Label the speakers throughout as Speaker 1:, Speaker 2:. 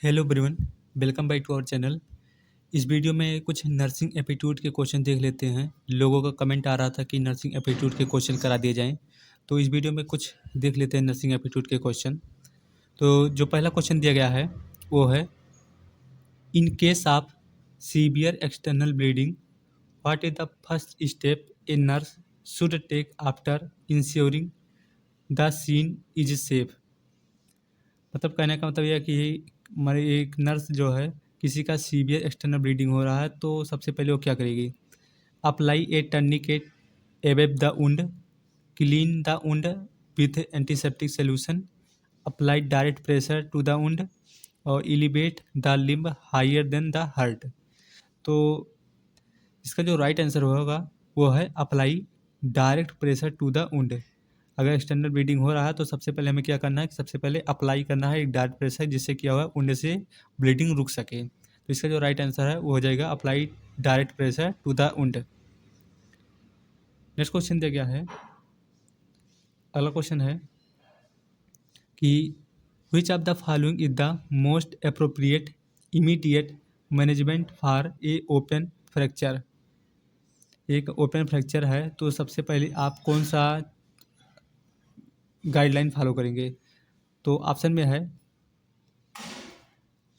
Speaker 1: Hello everyone, welcome back to our channel. इस video में कुछ नर्सिंग एप्टीट्यूड के क्वेश्चन देख लेते हैं। लोगों का कमेंट आ रहा था कि नर्सिंग एप्टीट्यूड के क्वेश्चन करा दिए जाएं, तो इस वीडियो में कुछ देख लेते हैं नर्सिंग एप्टीट्यूड के क्वेश्चन। तो जो पहला क्वेश्चन दिया गया है वो है, in case of severe external bleeding what is the first step a nurse should take after ensuring the scene is safe. मतलब कहने का मतलब यह है कि हमारी एक नर्स जो है, किसी का सीवियर एक्सटर्नल ब्लीडिंग हो रहा है तो सबसे पहले वो क्या करेगी? Apply a tourniquet above the wound, clean the wound with antiseptic solution, apply direct pressure to the wound और elevate the limb higher than the heart. तो इसका जो राइट आंसर होगा वो है apply direct pressure to the wound. अगर external bleeding हो रहा है तो सबसे पहले हमें क्या करना है कि सबसे पहले अप्लाई करना है एक डायरेक्ट प्रेशर, जिससे क्या होगा वुंड से ब्लीडिंग रुक सके। तो इसका जो राइट आंसर है वो हो जाएगा apply direct pressure to the wound. Next question दिया गया है, अगला क्वेश्चन है कि which of the following is the most appropriate immediate management for a open fracture. एक ओपन फ्रैक्चर है तो सबसे पहले आप कौन सा गाइडलाइन फॉलो करेंगे? तो ऑप्शन में है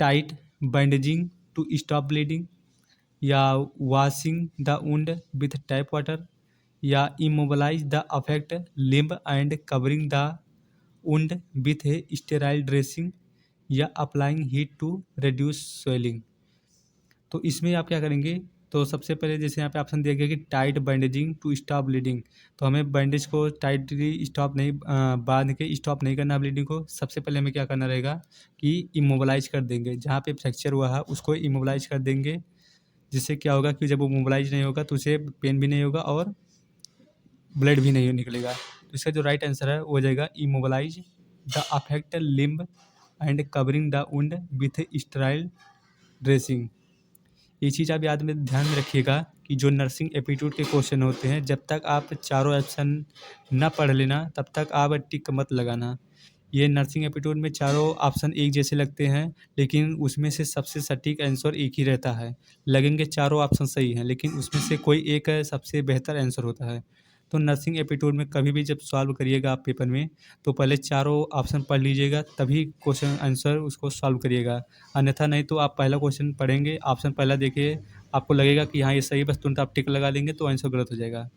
Speaker 1: tight bandaging to stop bleeding, या washing the wound with tap water, या immobilise the affect limb and covering the wound with a sterile dressing, या applying heat to reduce swelling. तो इसमें आप क्या करेंगे? तो सबसे पहले जैसे यहाँ पे ऑप्शन दिया गया कि tight bandaging to stop bleeding, तो हमें बैंडेज को टाइटली स्टॉप नहीं बांध के स्टॉप नहीं करना ब्लीडिंग को। सबसे पहले हमें क्या करना रहेगा कि इमोबलाइज कर देंगे, जहाँ पे फ्रैक्चर हुआ है उसको इमोबलाइज कर देंगे, जिससे क्या होगा कि जब वो मोबलाइज नहीं होगा तो उसे पेन भी नहीं होगा और ब्लड भी नहीं निकलेगा। तो इसका जो राइट आंसर है वो हो जाएगा immobilise the affect limb and covering the wound with sterile dressing. ये चीज़ आप याद में ध्यान में रखिएगा कि जो नर्सिंग एप्टीट्यूड के क्वेश्चन होते हैं, जब तक आप चारों ऑप्शन ना पढ़ लेना तब तक आप टिक मत लगाना। ये नर्सिंग एप्टीट्यूड में चारों ऑप्शन एक जैसे लगते हैं, लेकिन उसमें से सबसे सटीक आंसर एक ही रहता है। लगेंगे चारों ऑप्शन सही हैं, लेकिन उसमें से कोई एक सबसे बेहतर आंसर होता है। तो नर्सिंग एप्टीट्यूड में कभी भी जब सॉल्व करिएगा आप पेपर में, तो पहले चारों ऑप्शन पढ़ लीजिएगा, तभी क्वेश्चन आंसर उसको सॉल्व करिएगा। अन्यथा नहीं तो आप पहला क्वेश्चन पढ़ेंगे, ऑप्शन पहला देखिए, आपको लगेगा कि हाँ ये सही है, बस तुरंत आप टिक लगा देंगे तो आंसर गलत हो जाएगा।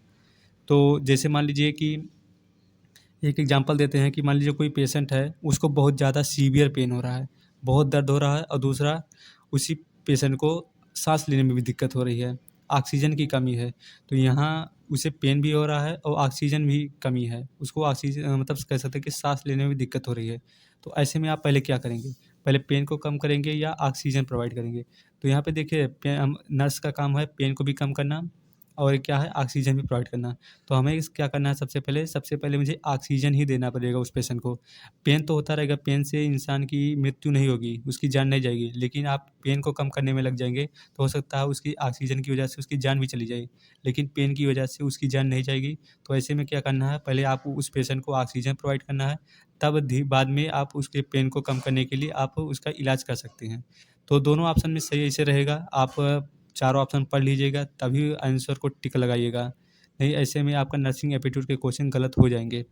Speaker 1: तो जैसे मान लीजिए कि एक एग्जांपल देते हैं कि मान लीजिए कोई पेशेंट है, उसको बहुत ज़्यादा सीवियर पेन हो रहा है, बहुत दर्द हो रहा है, और दूसरा उसी पेशेंट को सांस लेने में भी दिक्कत हो रही है, ऑक्सीजन की कमी है। तो यहाँ उसे पेन भी हो रहा है और ऑक्सीजन भी कमी है, उसको ऑक्सीजन मतलब कह सकते हैं कि सांस लेने में भी दिक्कत हो रही है। तो ऐसे में आप पहले क्या करेंगे? पहले पेन को कम करेंगे या ऑक्सीजन प्रोवाइड करेंगे? तो यहाँ पे देखिए नर्स का काम है पेन को भी कम करना और क्या है ऑक्सीजन भी प्रोवाइड करना। तो हमें क्या करना है? सबसे पहले मुझे ऑक्सीजन ही देना पड़ेगा उस पेशेंट को। पेन तो होता रहेगा, पेन से इंसान की मृत्यु नहीं होगी, उसकी जान नहीं जाएगी, लेकिन आप पेन को कम करने में लग जाएंगे तो हो सकता है उसकी ऑक्सीजन की वजह से उसकी जान भी चली जाए, लेकिन पेन की वजह से उसकी जान नहीं जाएगी। तो ऐसे में क्या करना है? पहले आप उस पेशेंट को ऑक्सीजन प्रोवाइड करना है, तब बाद में आप उसके पेन को कम करने के लिए आप उसका इलाज कर सकते हैं। तो दोनों ऑप्शन में सही ऐसे रहेगा, आप चारों ऑप्शन पढ़ लीजिएगा तभी आंसर को टिक लगाइएगा, नहीं ऐसे में आपका नर्सिंग एप्टीट्यूड के क्वेश्चन गलत हो जाएंगे।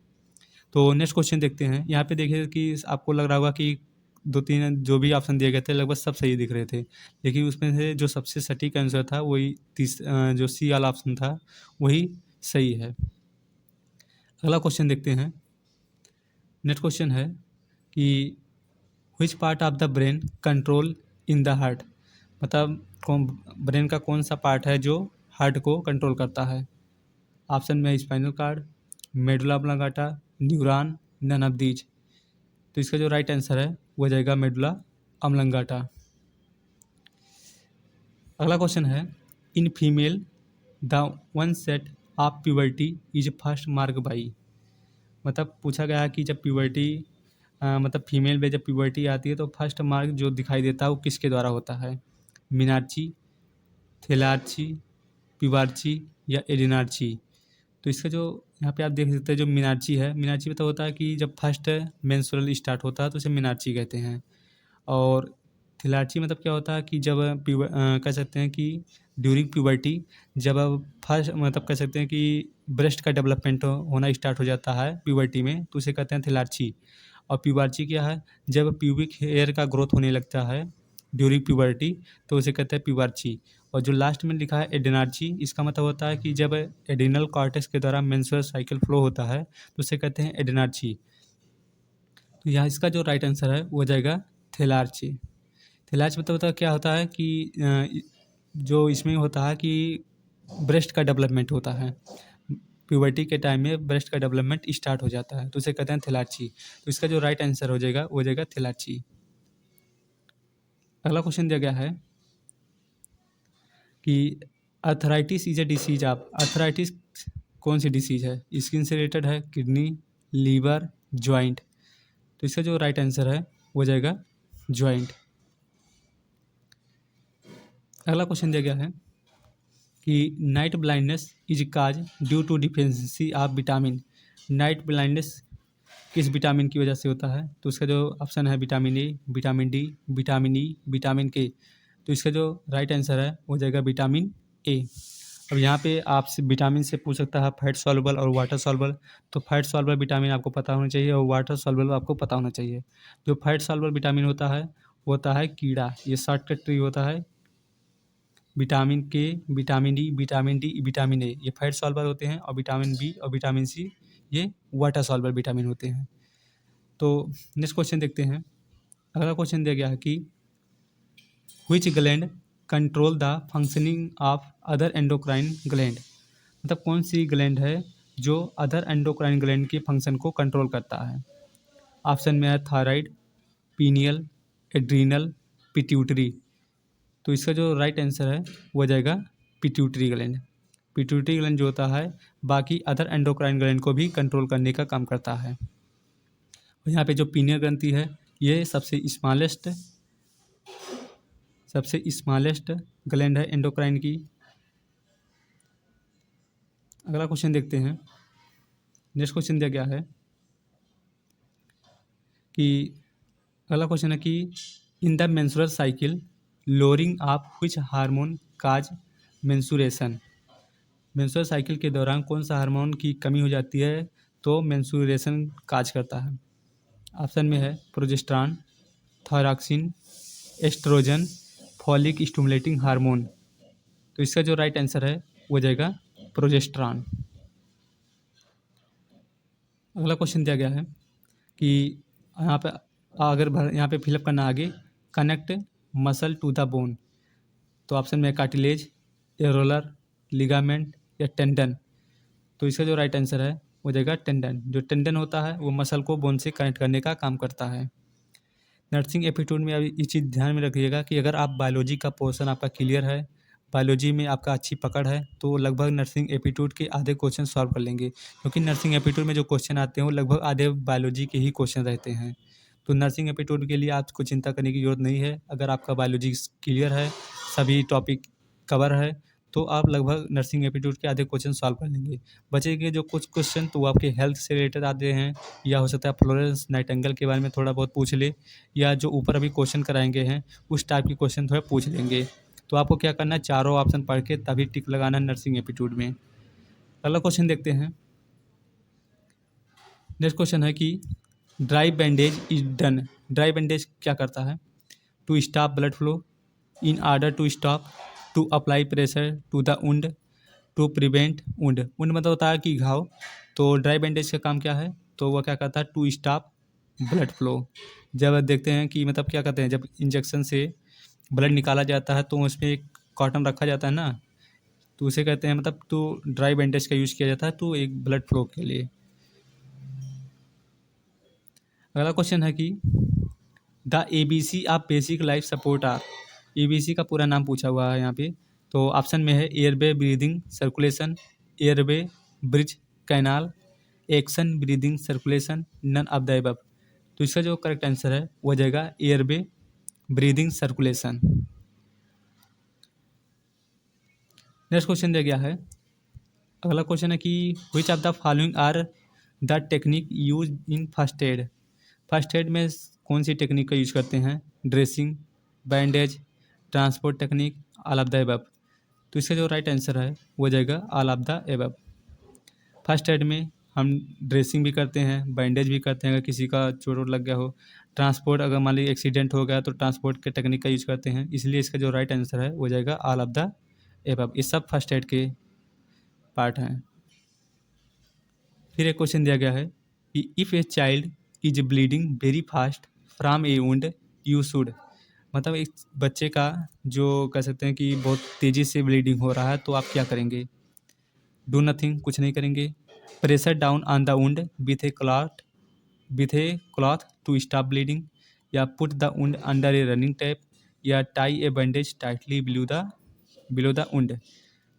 Speaker 1: तो नेक्स्ट क्वेश्चन देखते हैं। यहाँ पे देखिए कि आपको लग रहा होगा कि 2-3 जो भी ऑप्शन दिए गए थे लगभग सब सही दिख रहे थे, लेकिन उसमें से जो सबसे सटीक आंसर था वही जो सी वाला ऑप्शन था वही सही है। अगला क्वेश्चन देखते हैं। नेक्स्ट क्वेश्चन है कि which part of the brain control in the heart. मतलब कौन ब्रेन का कौन सा पार्ट है जो हार्ट को कंट्रोल करता है? ऑप्शन में है spinal cord, medulla oblongata, neuron, none of these. तो इसका जो राइट आंसर है वो हो जाएगा मेडुला ऑब्लांगाटा। अगला क्वेश्चन है, in female the one set of puberty is first mark by. मतलब पूछा गया है कि जब प्यूबर्टी मतलब फीमेल में जब प्यूबर्टी आती है तो फर्स्ट मार्क जो दिखाई देता है वो किसके द्वारा होता है? मीनार्ची, थेलार्ची, पिवार्ची, या एडिनार्ची। तो इसका जो यहाँ पे आप देख सकते हैं जो मीनार्ची है, मीनार्ची में तो होता है कि जब फर्स्ट मेंस्ट्रुअल स्टार्ट होता है तो उसे मीनार्ची कहते हैं। और थिलार्ची मतलब क्या होता है कि जब कह सकते हैं कि ड्यूरिंग प्यूबर्टी, जब फर्स्ट मतलब कह सकते हैं कि ब्रेस्ट का डेवलपमेंट होना स्टार्ट हो जाता है प्यूबर्टी में, तो उसे कहते हैं थिलार्ची। और प्यूबार्ची क्या है, जब प्यूबिक हेयर का ग्रोथ होने लगता है ड्यूरिंग प्यूबर्टी, तो उसे कहते हैं प्यूबार्ची। और जो लास्ट में लिखा है एडेनार्ची, इसका मतलब होता है कि जब एडिनल कॉर्टेक्स के द्वारा मेंस्ट्रुअल साइकिल फ्लो होता है, तो उसे कहते हैं एडेनार्ची। तो यहाँ इसका जो राइट आंसर है वो हो जाएगा थिलार्ची। थिलार्ची मतलब होता है क्या होता है कि जो इसमें होता है कि ब्रेस्ट का डेवलपमेंट होता है, प्यूबर्टी के टाइम में ब्रेस्ट का डेवलपमेंट स्टार्ट हो जाता है, तो उसे कहते हैं थिलार्ची। तो इसका जो राइट आंसर हो जाएगा वो हो जाएगा थिलार्ची। अगला क्वेश्चन दिया गया है कि arthritis is a disease of, arthritis कौन सी डिसीज है, स्किन से रिलेटेड है, किडनी, लीवर, जॉइंट। तो इसका जो राइट आंसर है वो हो जाएगा जॉइंट। अगला क्वेश्चन दिया गया है कि night blindness is cause due to deficiency of vitamin. Night blindness किस विटामिन की वजह से होता है, तो उसका जो ऑप्शन है vitamin A, vitamin D, vitamin E, vitamin के। तो इसका जो राइट आंसर है वो हो जाएगा विटामिन ए। अब यहाँ पे आपसे विटामिन से पूछ सकता है फैट सॉल्युबल और वाटर सॉल्युबल। तो फैट सॉल्युबल विटामिन आपको पता होना चाहिए और वाटर सॉल्युबल आपको पता होना चाहिए। जो फैट सॉल्युबल विटामिन होता है वो होता है कीड़ा, ये शॉर्टकट ट्री होता है। विटामिन के, vitamin D, vitamin D, vitamin A, ये फैट सॉल्युबल होते हैं। और विटामिन बी और विटामिन सी ये वाटर सॉल्युबल विटामिन होते हैं। तो नेक्स्ट क्वेश्चन देखते हैं। अगला क्वेश्चन दिया गया है कि which gland control the functioning of other endocrine gland. मतलब कौन सी ग्लैंड है जो अदर एंडोक्राइन ग्लैंड के फंक्शन को कंट्रोल करता है। ऑप्शन में है थायराइड, पीनियल, एड्रीनल, पिट्यूटरी। तो इसका जो राइट आंसर है वो हो जाएगा पिट्यूटरी ग्लैंड। पिट्यूटरी ग्लैंड जो होता है बाकी अदर एंडोक्राइन ग्लैंड को भी कंट्रोल करने का काम करता है। और यहाँ पे जो पीनियल ग्रंथि है ये सबसे स्मॉलेस्ट ग्लैंड है एंडोक्राइन की। अगला क्वेश्चन देखते हैं। नेक्स्ट क्वेश्चन दिया गया है कि अगला क्वेश्चन है कि in the menstrual cycle lowering of which hormone cause menstruation. Menstrual cycle के दौरान कौन सा हार्मोन की कमी हो जाती है तो मेंस्ट्रुएशन काज करता है। ऑप्शन में है progesterone, thyroxine, estrogen, follicle stimulating hormone. तो इसका जो राइट आंसर है वो हो जाएगा प्रोजेस्टेरॉन। अगला क्वेश्चन दिया गया है कि यहाँ पे यहाँ पे फिलअप करना आगे connect muscle to the bone. तो ऑप्शन में कार्टिलेज, एरोलर, लिगामेंट या टेंडन। तो इसका जो राइट आंसर है वो हो जाएगा टेंडन। जो टेंडन होता है वो मसल को बोन से कनेक्ट करने का काम करता है। नर्सिंग एप्टीट्यूड में अभी ये चीज़ ध्यान में रखिएगा कि अगर आप बायोलॉजी का पोर्शन आपका क्लियर है, बायोलॉजी में आपका अच्छी पकड़ है, तो लगभग नर्सिंग एप्टीट्यूड के आधे क्वेश्चन सॉल्व कर लेंगे। क्योंकि नर्सिंग एप्टीट्यूड में जो क्वेश्चन आते हैं वो लगभग आधे बायोलॉजी के ही क्वेश्चन रहते हैं। तो नर्सिंग एप्टीट्यूड के लिए आपको चिंता करने की ज़रूरत नहीं है। अगर आपका बायोलॉजी क्लियर है, सभी टॉपिक कवर है, तो आप लगभग नर्सिंग एप्टीट्यूड के आधे क्वेश्चन सॉल्व कर लेंगे। बचेंगे जो कुछ क्वेश्चन तो वो आपके हेल्थ से रिलेटेड आते हैं, या हो सकता है फ्लोरेंस नाइटिंगेल के बारे में थोड़ा बहुत पूछ ले, या जो ऊपर अभी क्वेश्चन कराएंगे हैं उस टाइप के क्वेश्चन थोड़ा पूछ लेंगे। तो आपको क्या करना है, चारों ऑप्शन पढ़ के तभी टिक लगाना है नर्सिंग एप्टीट्यूड में। अगला क्वेश्चन देखते हैं। नेक्स्ट क्वेश्चन है कि dry bandage is done. Dry bandage क्या करता है, to stop blood flow, in order to stop, to apply pressure to the wound, to prevent wound. Wound मतलब होता है कि घाव। तो ड्राई बैंडेज का काम क्या है, तो वह क्या करता है टू स्टॉप ब्लड फ्लो। जब देखते हैं कि मतलब क्या कहते हैं, जब इंजेक्शन से ब्लड निकाला जाता है तो उसमें एक कॉटन रखा जाता है ना, तो उसे कहते हैं मतलब तो ड्राई बैंडेज का यूज़ किया जाता है तो एक ब्लड फ्लो के लिए। अगला क्वेश्चन है कि the ABC of basic life support are. ABC का पूरा नाम पूछा हुआ है यहाँ पे। तो ऑप्शन में है airway breathing circulation, airway bridge canal, action breathing circulation, none of the above. तो इसका जो करेक्ट आंसर है वो हो जाएगा airway breathing circulation. Next question दिया गया है। अगला क्वेश्चन है कि which of the following are the technique use in first aid. First aid में कौन सी टेक्निक का यूज करते हैं, dressing, bandage, transport technique, all of the above. तो इसका जो राइट आंसर है वो जाएगा all of the above. First aid में हम ड्रेसिंग भी करते हैं, बैंडेज भी करते हैं अगर किसी का चोट वोट लग गया हो। ट्रांसपोर्ट, अगर मान लीजिए एक्सीडेंट हो गया तो ट्रांसपोर्ट के टेक्निक का यूज़ करते हैं, इसलिए इसका जो राइट आंसर है वो जाएगा ऑल ऑफ द एबव। ये सब फर्स्ट एड के पार्ट हैं। फिर एक क्वेश्चन दिया गया है कि if a child is bleeding very fast from A wound you should, मतलब एक बच्चे का जो कह सकते हैं कि बहुत तेज़ी से ब्लीडिंग हो रहा है तो आप क्या करेंगे? डू नथिंग, कुछ नहीं करेंगे। Pressure down on the wound with a cloth to stop bleeding, या put the wound under a running tap, या tie a bandage tightly below the wound.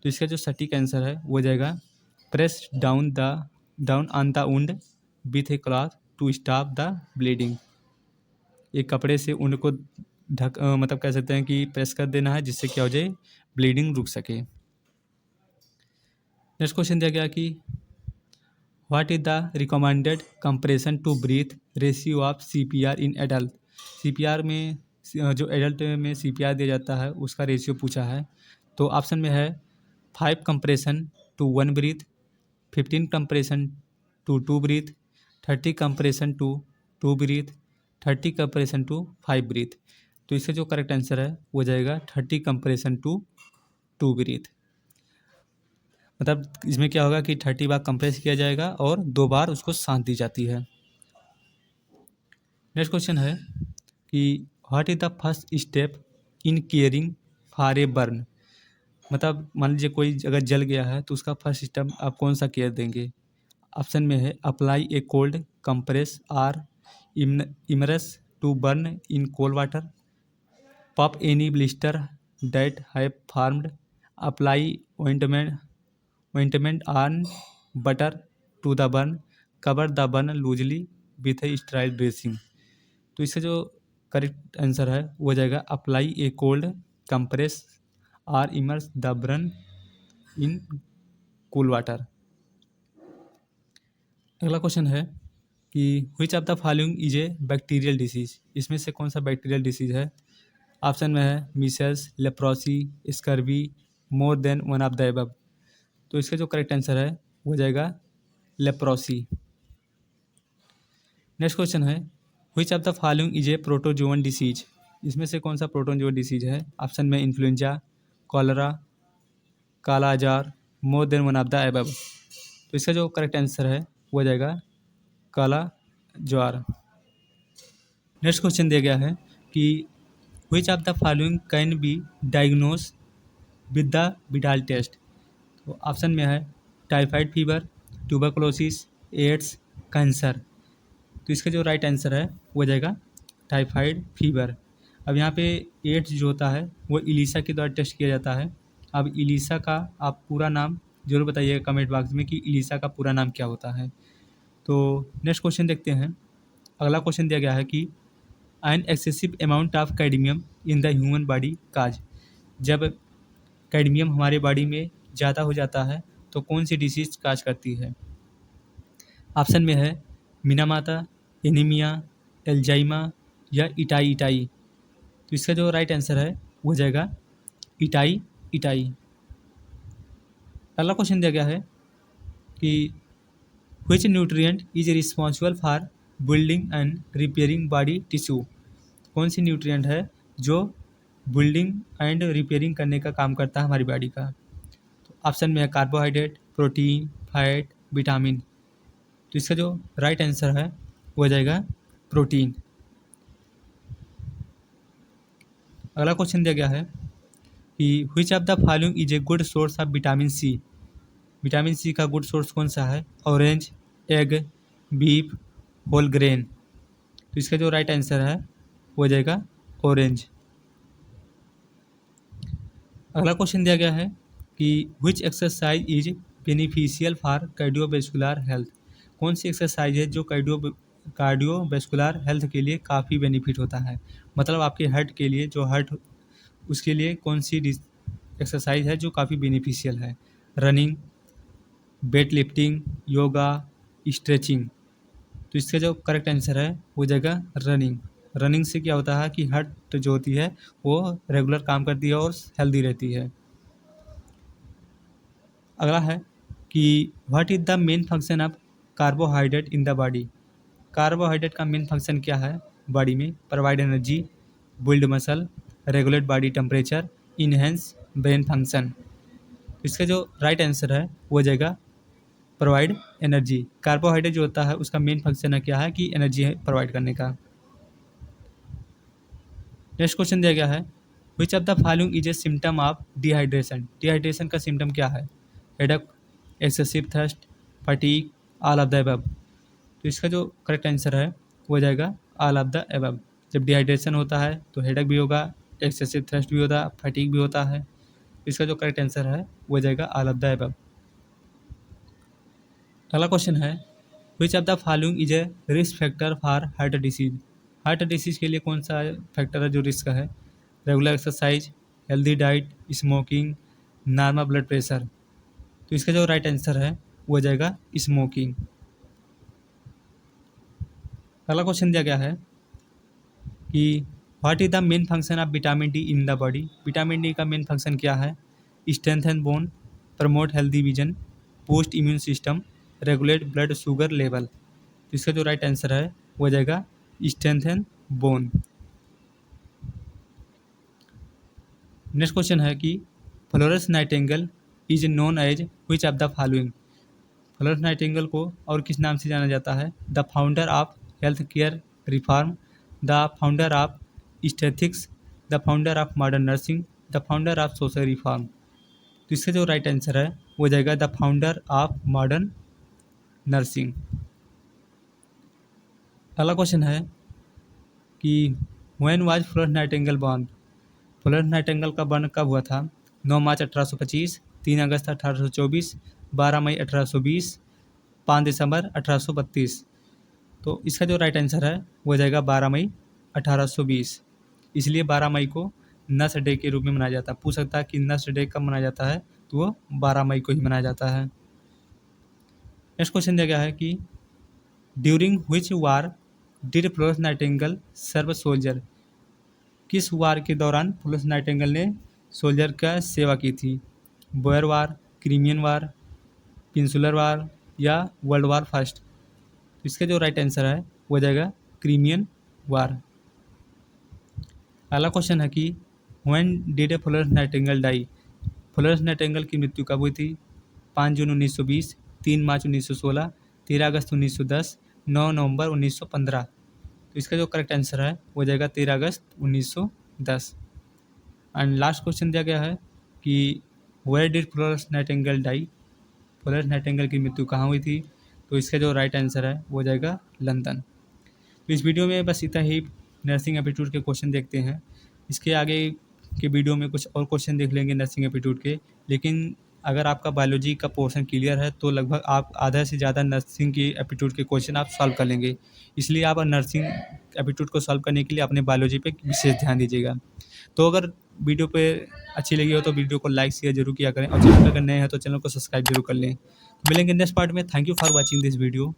Speaker 1: तो इसका जो सटीक आंसर है वो जाएगा press down on the wound with a cloth to stop the bleeding. एक कपड़े से वुंड को मतलब कह सकते हैं कि प्रेस कर देना है, जिससे क्या हो जाए, ब्लीडिंग रुक सके। नेक्स्ट क्वेश्चन दिया गया कि what is the recommended compression to breath ratio of CPR in adult. CPR में जो एडल्ट में सीपीआर दिया जाता है उसका रेशियो पूछा है। तो ऑप्शन में है 5 compression to 1 breath, 15 compression to 2 breath, 30 compression to 2 breath, 30 compression to 5 breath. तो इससे जो करेक्ट आंसर है वो जाएगा 30 कंप्रेशन टू 2 ब्रीथ। मतलब इसमें क्या होगा कि 30 बार कंप्रेस किया जाएगा और 2 बार उसको सांस दी जाती है। नेक्स्ट क्वेश्चन है कि what is the first step in caring for a burn. मतलब मान लीजिए कोई अगर जल गया है तो उसका फर्स्ट स्टेप आप कौन सा केयर देंगे? ऑप्शन में है apply a cold compress or immerse to burn in cold water, pop any blister that have formed, apply ointment on butter to the burn, cover the burn loosely with a sterile dressing। तो इसका जो correct answer है वो जाएगा apply a cold compress और immerse the burn in cool water. अगला question है कि which of the following is A bacterial disease. इसमें से कौन सा बैक्टीरियल डिसीज है? ऑप्शन में है Meselson, leprosy, scurvy, more than one of the above. तो इसका जो करेक्ट आंसर है वो जाएगा लेप्रोसी। नेक्स्ट क्वेश्चन है which of the following is A protozoan disease. इसमें से कौन सा प्रोटोजोअन डिसीज है? ऑप्शन में इन्फ्लुएंजा, कॉलरा, काला आजार, more than one of the above. तो इसका जो करेक्ट आंसर है वो जाएगा काला ज्वार। नेक्स्ट क्वेश्चन दिया गया है कि which of the following can be diagnose with the Widal test. तो ऑप्शन में है typhoid fever, tuberculosis, AIDS, cancer. तो इसका जो राइट आंसर है वो जाएगा टाइफाइड फीवर। अब यहाँ पे एड्स जो होता है वो इलीसा के द्वारा टेस्ट किया जाता है। अब इलीसा का आप पूरा नाम जरूर बताइएगा कमेंट बॉक्स में कि इलीसा का पूरा नाम क्या होता है। तो नेक्स्ट क्वेश्चन देखते हैं। अगला क्वेश्चन दिया गया है कि an excessive amount of cadmium in the human body cause. जब कैडमियम हमारे बॉडी में ज़्यादा हो जाता है तो कौन सी डिसीज काज करती है? ऑप्शन में है मिनामाता, एनीमिया, एल्जाइमा, या इटाई। तो इसका जो राइट आंसर है वो जाएगा इटाई। अगला क्वेश्चन दिया गया है कि which nutrient is responsible for building and repairing body tissue. कौन सी न्यूट्रिएंट है जो बिल्डिंग एंड रिपेयरिंग करने का काम करता है हमारी बॉडी का? ऑप्शन में है कार्बोहाइड्रेट, प्रोटीन, फैट, विटामिन। तो इसका जो राइट आंसर है वो जाएगा प्रोटीन। अगला क्वेश्चन दिया गया है कि which of the following is a good source of vitamin C. Vitamin C का गुड सोर्स कौन सा है? Orange, egg, beef, whole grain. तो इसका जो राइट आंसर है वो जाएगा ऑरेंज। अगला क्वेश्चन दिया गया है कि which exercise is beneficial for cardiovascular health. कौन सी एक्सरसाइज है जो कार्डियोवैस्कुलर हेल्थ के लिए काफ़ी बेनिफिट होता है? मतलब आपके हार्ट के लिए, जो हार्ट उसके लिए कौन सी एक्सरसाइज है जो काफ़ी बेनिफिशियल है? Running, weight lifting, yoga, stretching. तो इसका जो करेक्ट आंसर है वो जाएगा रनिंग। रनिंग से क्या होता है कि हार्ट जो होती है वो रेगुलर काम करती है और हेल्दी रहती है। अगला है कि what is the main function of carbohydrate in the body. Carbohydrate का मेन फंक्शन क्या है बॉडी में? Provide energy, build muscle, regulate body temperature, enhance brain function. इसका जो राइट आंसर है वो हो जाएगा प्रोवाइड एनर्जी। कार्बोहाइड्रेट जो होता है उसका मेन फंक्शन है क्या है कि एनर्जी प्रोवाइड करने का। नेक्स्ट क्वेश्चन दिया गया है which of the following is a symptom of dehydration. Dehydration का सिम्टम क्या है? Headache, excessive thirst, fatigue, all of the above. तो इसका जो करेक्ट आंसर है वो हो जाएगा ऑल ऑफ द एबव। जब डिहाइड्रेशन होता है तो हेडेक भी होगा, एक्सेसिव थर्स्ट भी होता है, फटीग भी होता है। इसका जो करेक्ट आंसर है वो हो जाएगा ऑल ऑफ द एबव। अगला क्वेश्चन है which of the following is A risk factor for heart disease. Heart disease के लिए कौन सा फैक्टर है जो रिस्क है? Regular exercise, healthy diet, smoking, normal blood pressure. तो इसका जो राइट आंसर है वो हो जाएगा स्मोकिंग। अगला क्वेश्चन दिया गया है कि what is the main function of vitamin D in the body. Vitamin D का मेन फंक्शन क्या है? Strengthen bone, promote healthy vision, boost immune system, regulate blood sugar level. तो इसका जो राइट आंसर है वो हो जाएगा स्ट्रेंथन बोन। नेक्स्ट क्वेश्चन है कि Florence Nightingale is known as which of the following. Florence Nightingale को और किस नाम से जाना जाता है? The founder of health care reform, the founder of statistics, the founder of modern nursing, the founder of social reform. तो इसका जो राइट आंसर है वो हो जाएगा the founder of modern nursing. अगला क्वेश्चन है कि when was Florence Nightingale born. Florence Nightingale का बर्न कब हुआ था? 9 मार्च 1825, 3 अगस्त 1824, 12 मई 1820, 5 दिसंबर 1832। तो इसका जो राइट आंसर है वो हो जाएगा 12 मई 1820। इसलिए 12 मई को नर्स डे के रूप में मनाया जाता है। पूछ सकता है कि नर्स डे कब मनाया जाता है, तो वो 12 मई को ही मनाया जाता है। नेक्स्ट क्वेश्चन दिया गया है कि during which war did Florence Nightingale serve soldier. किस वार के दौरान फ्लोरेंस नाइटिंगेल ने सोल्जर का सेवा की थी? बोयर वार, क्रीमियन वार, पेनिनसुलर वार या वर्ल्ड वार फर्स्ट। इसका जो राइट आंसर है वो हो जाएगा क्रीमियन वार। अगला क्वेश्चन है कि when did a Florence Nightingale die. Florence Nightingale की मृत्यु कब हुई थी? 5 जून 1920, 3 मार्च 1916, 13 अगस्त 1910, 9 नवंबर 1915। तो इसका जो करेक्ट आंसर है वो हो जाएगा 13 अगस्त 1910। एंड लास्ट क्वेश्चन दिया गया है कि where did Florence Nightingale die. Florence Nightingale की मृत्यु कहाँ हुई थी? तो इसका जो राइट आंसर है वो हो जाएगा लंदन। तो इस वीडियो में बस इतना ही नर्सिंग एप्टीट्यूड के क्वेश्चन देखते हैं। इसके आगे के वीडियो में कुछ और क्वेश्चन देख लेंगे नर्सिंग एप्टीट्यूड के। लेकिन अगर आपका बायोलॉजी का पोर्शन क्लियर है तो लगभग आप आधा से ज़्यादा नर्सिंग की एप्टीट्यूड के क्वेश्चन आप सॉल्व कर लेंगे। इसलिए आप नर्सिंग एप्टीट्यूड को सॉल्व करने के लिए अपने बायोलॉजी पे विशेष ध्यान दीजिएगा। तो अगर वीडियो पे अच्छी लगी हो तो वीडियो को लाइक शेयर जरूर किया करें और चैनल पर अगर नए हैं तो चैनल को सब्सक्राइब जरूर कर लें। मिलेंगे नेक्स्ट पार्ट में। Thank you for watching this video.